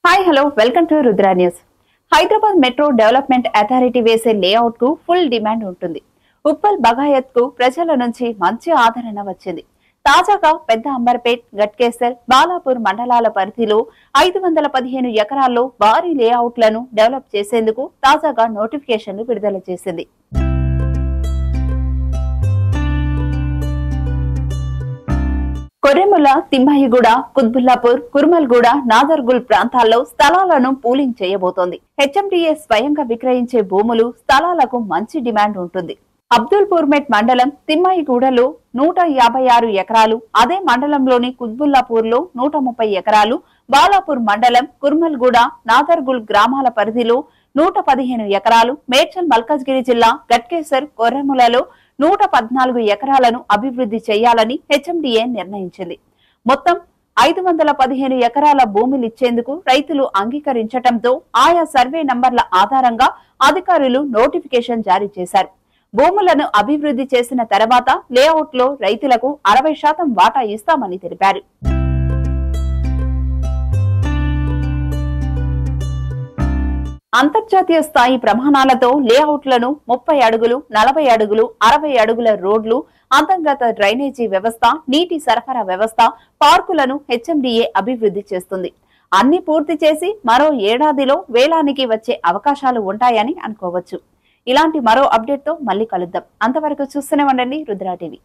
Hi hello welcome to Rudra news. Hyderabad metro development authority వేసే layout కు full demand ఉంటుంది. ఉప్పల్ బగాయత్ కు ప్రజల నుంచి మంచి ఆదరణ వచ్చింది. తాజాగా పెద్ద అంబర్పేట్, గట్కేసర్, బాలాపూర్ మండలాల పరిధిలో 515 ఎకరాల్లో భారీ లేఅవుట్లను డెవలప్ చేసేందుకు తాజాగా నోటిఫికేషన్లు విడుదల చేసింది. కొర్రెముల, తిమ్మాయిగూడ, కుత్బుల్లాపూర్, కుర్మల్గూడ, నాదర్గుల్ ప్రాంతాల్లో స్థలాలను పూలింగ్ చేయబోతోంది. హెచ్ఎండిఏ స్వయంగా విక్రయించే భూములు, స్థలాలకు మంచి డిమాండ్ ఉంటుంది. అబ్దుల్పూర్మెట్ మండలం తిమ్మాయిగూడలో 156 ఎకరాలు, అదే మండలంలోని కుత్బుల్లాపూర్ లో 130 ఎకరాలు, బాలాపూర్ మండలం కుర్మల్గూడ, నాదర్గుల్ గ్రామాల పరిధిలో 115 ఎకరాలు, మేడ్చల్ మల్కాజ్గిరి జిల్లా గట్కేసర్, కొర్రెములలో 114 ఎకరాలను అభివృద్ధి చేయాలని హెచ్ఎండిఏ నిర్ణయించింది. మొత్తం 515 ఎకరాల భూములిచ్చేందుకు రైతులు అంగీకరించటంతో ఆయా సర్వే నంబర్ల ఆధారంగా అధికారులు నోటిఫికేషన్ జారీ చేశారు. భూములను అభివృద్ధి చేసిన తర్వాత లేఅవుట్ లో రైతులకు 60% వాటా ఇస్తామని తెలిపారు. అంతర్జాతీయ స్థాయి ప్రమాణాలతో లేఅవుట్లను 30 అడుగులు, 40 అడుగులు, 60 అడుగుల రోడ్లు, అంతర్గత డ్రైనేజీ వ్యవస్థ, నీటి సరఫరా వ్యవస్థ, పార్కులను హెచ్ఎండిఏ అభివృద్ధి చేస్తుంది. అన్ని పూర్తి చేసి మరో ఏడాదిలో వేలానికి వచ్చే అవకాశాలు ఉంటాయని అనుకోవచ్చు. ఇలాంటి మరో అప్డేట్ తో మళ్ళీ కలుద్దాం. అంతవరకు చూస్తూనే ఉండండి రుద్ర టీవీ.